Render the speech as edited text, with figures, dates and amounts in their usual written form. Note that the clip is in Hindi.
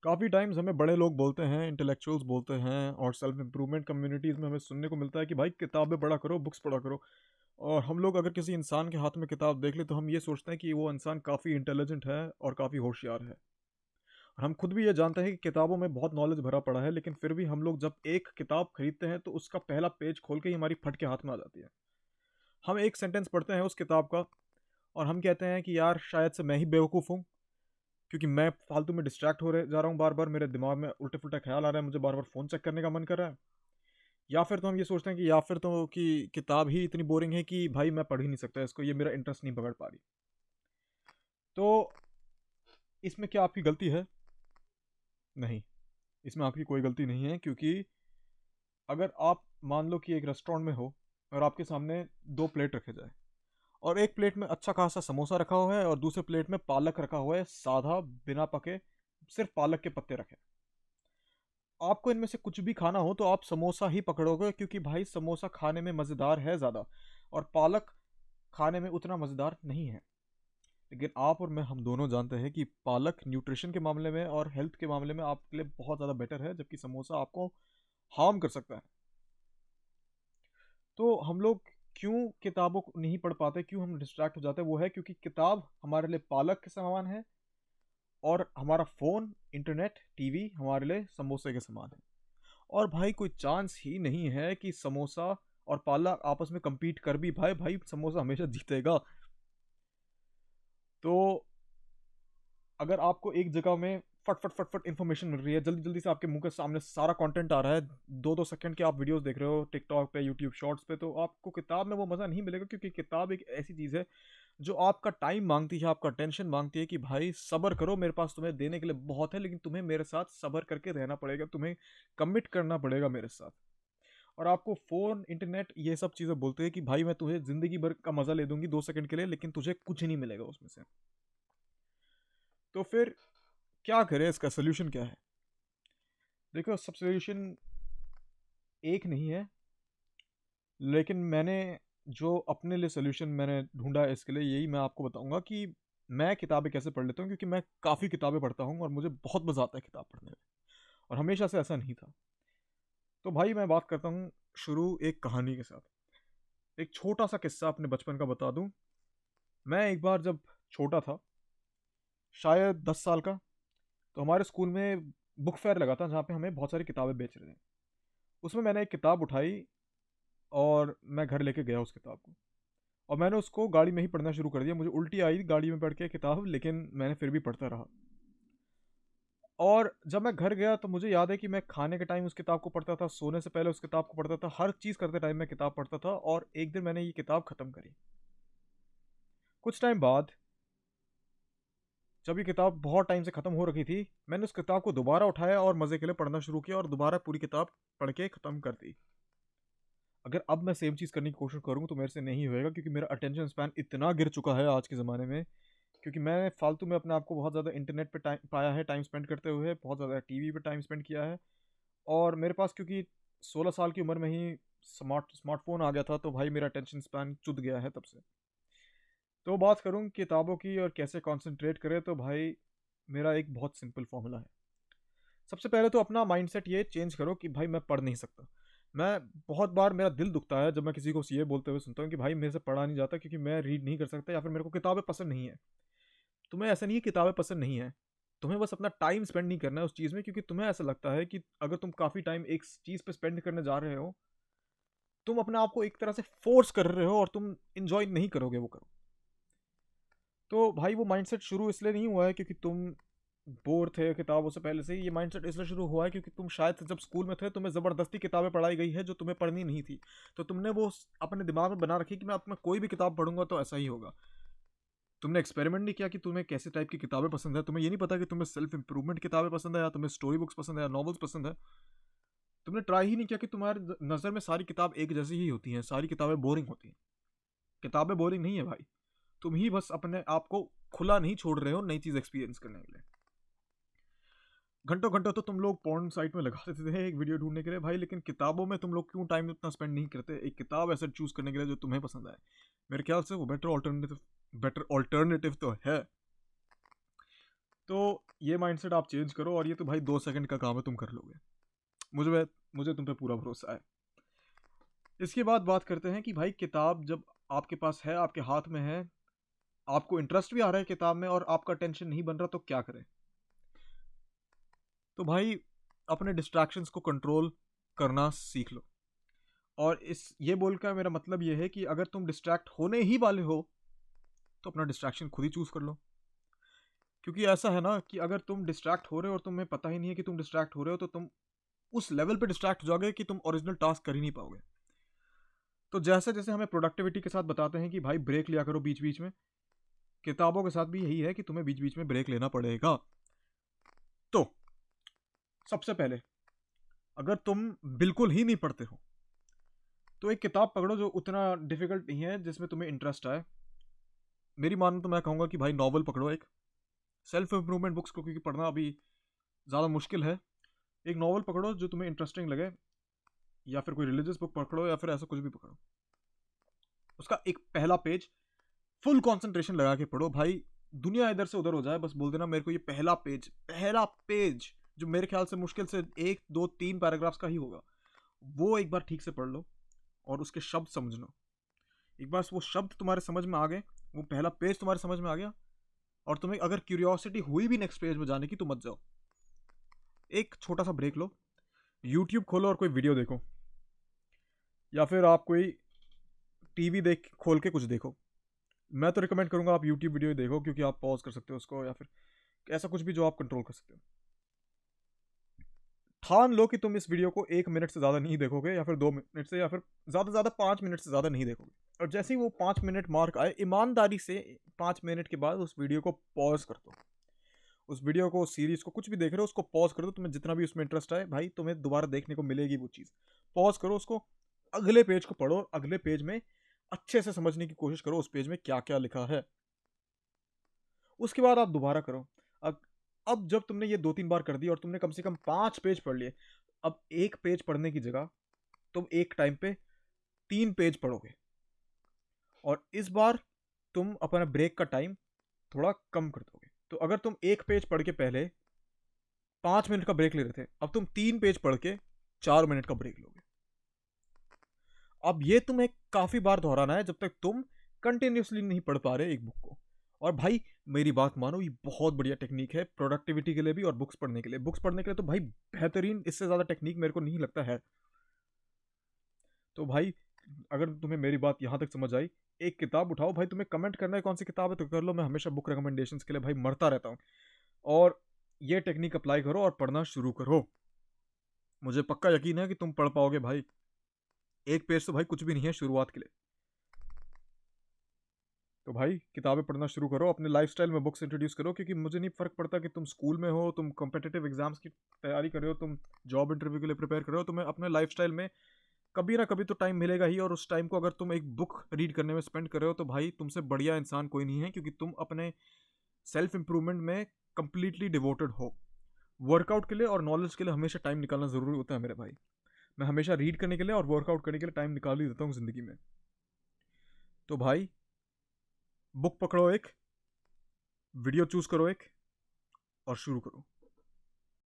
काफ़ी टाइम्स हमें बड़े लोग बोलते हैं, इंटेलेक्चुअल्स बोलते हैं और सेल्फ इम्प्रूवमेंट कम्युनिटीज़ में हमें सुनने को मिलता है कि भाई किताबें पढ़ा करो, बुक्स पढ़ा करो। और हम लोग अगर किसी इंसान के हाथ में किताब देख लें तो हम ये सोचते हैं कि वो इंसान काफ़ी इंटेलिजेंट है और काफ़ी होशियार है। और हम खुद भी ये जानते हैं कि किताबों में बहुत नॉलेज भरा पड़ा है, लेकिन फिर भी हम लोग जब एक किताब खरीदते हैं तो उसका पहला पेज खोल के ही हमारी फट के हाथ में आ जाती है। हम एक सेंटेंस पढ़ते हैं उस किताब का और हम कहते हैं कि यार शायद से मैं ही बेवकूफ़ हूँ, क्योंकि मैं फालतू में डिस्ट्रैक्ट हो रहे जा रहा हूँ बार बार, मेरे दिमाग में उल्टे पुल्टा ख्याल आ रहा है, मुझे बार बार फ़ोन चेक करने का मन कर रहा है। या फिर तो हम ये सोचते हैं कि या फिर तो कि किताब ही इतनी बोरिंग है कि भाई मैं पढ़ ही नहीं सकता इसको, ये मेरा इंटरेस्ट नहीं पकड़ पा रही। तो इसमें क्या आपकी गलती है? नहीं, इसमें आपकी कोई गलती नहीं है, क्योंकि अगर आप मान लो कि एक रेस्टोरेंट में हो और आपके सामने दो प्लेट रखे जाए और एक प्लेट में अच्छा खासा समोसा रखा हुआ है और दूसरे प्लेट में पालक रखा हुआ है, साधा, बिना पके, सिर्फ पालक के पत्ते रखे। आपको इनमें से कुछ भी खाना हो तो आप समोसा ही पकड़ोगे, क्योंकि भाई समोसा खाने में मज़ेदार है ज़्यादा और पालक खाने में उतना मज़ेदार नहीं है। लेकिन आप और मैं, हम दोनों जानते हैं कि पालक न्यूट्रिशन के मामले में और हेल्थ के मामले में आपके लिए बहुत ज़्यादा बेटर है, जबकि समोसा आपको हार्म कर सकता है। तो हम लोग क्यों किताबों को नहीं पढ़ पाते, क्यों हम डिस्ट्रैक्ट हो जाते हैं, वो है क्योंकि किताब हमारे लिए पालक के समान है और हमारा फ़ोन, इंटरनेट, टीवी हमारे लिए समोसे के समान है। और भाई कोई चांस ही नहीं है कि समोसा और पालक आपस में compete कर भी भाई भाई समोसा हमेशा जीतेगा। तो अगर आपको एक जगह में फट फट फट फट इन्फॉर्मेशन मिल रही है, जल्दी जल्दी से आपके मुंह के सामने सारा कंटेंट आ रहा है, 2-2 सेकंड के आप वीडियोस देख रहे हो टिकटॉक पे, यूट्यूब शॉर्ट्स पे, तो आपको किताब में वो मज़ा नहीं मिलेगा, क्योंकि किताब एक ऐसी चीज़ है जो आपका टाइम मांगती है, आपका टेंशन मांगती है कि भाई सब्र करो, मेरे पास तुम्हें देने के लिए बहुत है, लेकिन तुम्हें मेरे साथ सब्र करके रहना पड़ेगा, तुम्हें कमिट करना पड़ेगा मेरे साथ। और आपको फ़ोन, इंटरनेट ये सब चीज़ें बोलते हैं कि भाई मैं तुझे ज़िंदगी भर का मज़ा ले दूंगी 2 सेकंड के लिए, लेकिन तुझे कुछ नहीं मिलेगा उसमें से। तो फिर क्या करें, इसका सोल्यूशन क्या है? देखो, सब सोल्यूशन एक नहीं है, लेकिन मैंने जो अपने लिए सोल्यूशन मैंने ढूंढा है इसके लिए, यही मैं आपको बताऊंगा कि मैं किताबें कैसे पढ़ लेता हूँ, क्योंकि मैं काफ़ी किताबें पढ़ता हूँ और मुझे बहुत मज़ा आता है किताब पढ़ने में, और हमेशा से ऐसा नहीं था। तो भाई मैं बात करता हूँ शुरू एक कहानी के साथ। एक छोटा सा किस्सा अपने बचपन का बता दूँ। मैं एक बार जब छोटा था, शायद 10 साल का, तो हमारे स्कूल में बुक फेयर लगा था जहाँ पे हमें बहुत सारी किताबें बेच रहे थे। उसमें मैंने एक किताब उठाई और मैं घर लेके गया उस किताब को, और मैंने उसको गाड़ी में ही पढ़ना शुरू कर दिया। मुझे उल्टी आई गाड़ी में पढ़ के किताब, लेकिन मैंने फिर भी पढ़ता रहा। और जब मैं घर गया तो मुझे याद है कि मैं खाने के टाइम उस किताब को पढ़ता था, सोने से पहले उस किताब को पढ़ता था, हर चीज़ करते टाइम मैं किताब पढ़ता था, और एक दिन मैंने ये किताब ख़त्म करी। कुछ टाइम बाद, जब ये किताब बहुत टाइम से ख़त्म हो रखी थी, मैंने उस किताब को दोबारा उठाया और मज़े के लिए पढ़ना शुरू किया और दोबारा पूरी किताब पढ़ के ख़त्म कर दी। अगर अब मैं सेम चीज़ करने की कोशिश करूँ तो मेरे से नहीं होएगा, क्योंकि मेरा अटेंशन स्पैन इतना गिर चुका है आज के ज़माने में, क्योंकि मैंने फालतू में अपने आप को बहुत ज़्यादा इंटरनेट पे टाइम पाया है, टाइम स्पेंड करते हुए बहुत ज़्यादा टीवी पे टाइम स्पेंड किया है। और मेरे पास क्योंकि 16 साल की उम्र में ही स्मार्टफोन आ गया था, तो भाई मेरा अटेंशन स्पैन चुद गया है तब से। तो बात करूँ किताबों की और कैसे कंसंट्रेट करें, तो भाई मेरा एक बहुत सिंपल फॉर्मूला है। सबसे पहले तो अपना माइंडसेट ये चेंज करो कि भाई मैं पढ़ नहीं सकता। मैं बहुत बार मेरा दिल दुखता है जब मैं किसी को ये बोलते हुए सुनता हूँ कि भाई मेरे से पढ़ा नहीं जाता, क्योंकि मैं रीड नहीं कर सकता, या फिर मेरे को किताबें पसंद नहीं है। तुम्हें ऐसा नहीं है किताबें पसंद नहीं है, तुम्हें बस अपना टाइम स्पेंड नहीं करना है उस चीज़ में, क्योंकि तुम्हें ऐसा लगता है कि अगर तुम काफ़ी टाइम एक चीज़ पे स्पेंड करने जा रहे हो, तुम अपने आप को एक तरह से फोर्स कर रहे हो और तुम इंजॉय नहीं करोगे वो करो। तो भाई वो माइंडसेट शुरू इसलिए नहीं हुआ है क्योंकि तुम बोर थे किताबों से पहले से ही, ये माइंडसेट इसलिए शुरू हुआ है क्योंकि तुम शायद से जब स्कूल में थे तुम्हें ज़बरदस्ती किताबें पढ़ाई गई है जो तुम्हें पढ़नी नहीं थी। तो तुमने वो अपने दिमाग में बना रखी कि मैं अब मैं कोई भी किताब पढ़ूंगा तो ऐसा ही होगा। तुमने एक्सपेरिमेंट नहीं किया कि तुम्हें कैसे टाइप की किताबें पसंद है, तुम्हें ये नहीं पता कि तुम्हें सेल्फ इंप्रूवमेंट किताबें पसंद है या तुम्हें स्टोरी बुक्स पसंद है या नॉवेल्स पसंद है। तुमने ट्राई ही नहीं किया कि तुम्हारे नज़र में सारी किताब एक जैसी ही होती हैं, सारी किताबें बोरिंग होती हैं। किताबें बोरिंग नहीं है भाई, तुम ही बस अपने आप को खुला नहीं छोड़ रहे हो नई चीज़ एक्सपीरियंस करने के लिए। घंटों घंटों तो तुम लोग पॉर्न साइट में लगा देते थे एक वीडियो ढूंढने के लिए भाई, लेकिन किताबों में तुम लोग क्यों टाइम इतना स्पेंड नहीं करते एक किताब ऐसे चूज करने के लिए जो तुम्हें पसंद आए? मेरे ख्याल से वो बेटर ऑल्टरनेटिव तो है। तो ये माइंडसेट आप चेंज करो, और ये तो भाई 2 सेकंड का काम है, तुम कर लोगे। मुझे मुझे तुम पे पूरा भरोसा है। इसके बाद बात करते हैं कि भाई किताब जब आपके पास है, आपके हाथ में है, आपको इंटरेस्ट भी आ रहा है किताब में और आपका टेंशन नहीं बन रहा, तो क्या करें? तो भाई अपने डिस्ट्रैक्शंस को कंट्रोल करना सीख लो। और इस ये बोलकर मेरा मतलब ये है कि अगर तुम डिस्ट्रैक्ट होने ही वाले हो तो अपना डिस्ट्रैक्शन खुद ही चूज कर लो। क्योंकि ऐसा है ना कि अगर तुम डिस्ट्रैक्ट हो रहे हो और तुम्हें पता ही नहीं है कि तुम डिस्ट्रैक्ट हो रहे हो, तो तुम उस लेवल पे डिस्ट्रैक्ट हो जाओगे कि तुम ओरिजिनल टास्क कर ही नहीं पाओगे। तो जैसे जैसे हमें प्रोडक्टिविटी के साथ बताते हैं कि भाई ब्रेक लिया करो बीच बीच में, किताबों के साथ भी यही है कि तुम्हें बीच बीच में ब्रेक लेना पड़ेगा। तो सबसे पहले, अगर तुम बिल्कुल ही नहीं पढ़ते हो तो एक किताब पकड़ो जो उतना डिफिकल्ट नहीं है, जिसमें तुम्हें इंटरेस्ट आए। मेरी मानो तो मैं कहूँगा कि भाई नॉवल पकड़ो, एक सेल्फ इंप्रूवमेंट बुक्स को क्योंकि पढ़ना अभी ज़्यादा मुश्किल है। एक नॉवल पकड़ो जो तुम्हें इंटरेस्टिंग लगे, या फिर कोई रिलीजियस बुक पकड़ो, या फिर ऐसा कुछ भी पकड़ो। उसका एक पहला पेज फुल कंसंट्रेशन लगा के पढ़ो भाई। दुनिया इधर से उधर हो जाए, बस बोल देना मेरे को ये पहला पेज जो मेरे ख्याल से मुश्किल से 1 2 3 पैराग्राफ्स का ही होगा, वो एक बार ठीक से पढ़ लो और उसके शब्द समझना। एक बार वो शब्द तुम्हारे समझ में आ गए, वो पहला पेज तुम्हारे समझ में आ गया, और तुम्हें अगर क्यूरियोसिटी हुई भी नेक्स्ट पेज में जाने की, तो मत जाओ। एक छोटा सा ब्रेक लो, यूट्यूब खोलो और कोई वीडियो देखो, या फिर आप कोई टीवी देख खोल के कुछ देखो। मैं तो रिकमेंड करूंगा आप यूट्यूब वीडियो देखो, क्योंकि आप पॉज कर सकते हो उसको, या फिर ऐसा कुछ भी जो आप कंट्रोल कर सकते हो। ठान लो कि तुम इस वीडियो को 1 मिनट से ज़्यादा नहीं देखोगे, या फिर 2 मिनट से, या फिर ज़्यादा से ज़्यादा 5 मिनट से ज़्यादा नहीं देखोगे। और जैसे ही वो 5 मिनट मार्क आए, ईमानदारी से 5 मिनट के बाद उस वीडियो को पॉज कर दो। उस वीडियो को, सीरीज को, कुछ भी देख रहे हो उसको पॉज कर दो। तुम्हें जितना भी उसमें इंटरेस्ट आए भाई, तुम्हें दोबारा देखने को मिलेगी वो चीज़। पॉज करो उसको, अगले पेज को पढ़ो, अगले पेज में अच्छे से समझने की कोशिश करो उस पेज में क्या क्या लिखा है। उसके बाद आप दोबारा करो। अब अब जब तुमने ये 2 3 बार कर दिया और तुमने कम से कम 5 पेज पढ़ लिए, अब एक पेज पढ़ने की जगह तुम एक टाइम पे 3 पेज पढ़ोगे। और इस बार तुम अपना ब्रेक का टाइम थोड़ा कम कर दोगे। तो अगर तुम एक पेज पढ़ के पहले 5 मिनट का ब्रेक ले रहे थे, अब तुम 3 पेज पढ़ के 4 मिनट का ब्रेक लोगे। अब ये तुम्हें काफी बार दोहराना है जब तक तुम कंटिन्यूसली नहीं पढ़ पा रहे एक बुक को। और भाई मेरी बात मानो, ये बहुत बढ़िया टेक्निक है प्रोडक्टिविटी के लिए भी और बुक्स पढ़ने के लिए। बुक्स पढ़ने के लिए तो भाई बेहतरीन, इससे ज्यादा टेक्निक मेरे को नहीं लगता है। तो भाई अगर तुम्हें मेरी बात यहाँ तक समझ आई, एक किताब उठाओ भाई। तुम्हें कमेंट करना है कौन सी किताब है तो कर लो, मैं हमेशा बुक रिकमेंडेशंस के लिए भाई मरता रहता हूँ। और ये टेक्निक अप्लाई करो और पढ़ना शुरू करो। मुझे पक्का यकीन है कि तुम पढ़ पाओगे भाई। एक पेज तो भाई कुछ भी नहीं है शुरुआत के लिए। तो भाई किताबें पढ़ना शुरू करो, अपने लाइफस्टाइल में बुक्स इंट्रोड्यूस करो। क्योंकि मुझे नहीं फर्क पड़ता कि तुम स्कूल में हो, तुम कॉम्पिटिटिव एग्जाम्स की तैयारी कर रहे हो, तुम जॉब इंटरव्यू के लिए प्रिपेयर कर रहे हो, तुम्हें अपने लाइफस्टाइल में कभी ना कभी तो टाइम मिलेगा ही। और उस टाइम को अगर तुम एक बुक रीड करने में स्पेंड कर रहे हो, तो भाई तुमसे बढ़िया इंसान कोई नहीं है। क्योंकि तुम अपने सेल्फ इंप्रूवमेंट में कंप्लीटली डिवोटेड हो। वर्कआउट के लिए और नॉलेज के लिए हमेशा टाइम निकालना ज़रूरी होता है मेरे भाई। मैं हमेशा रीड करने के लिए और वर्कआउट करने के लिए टाइम निकाल ही देता हूँ ज़िंदगी में। तो भाई बुक पकड़ो एक, वीडियो चूज करो एक, और शुरू करो।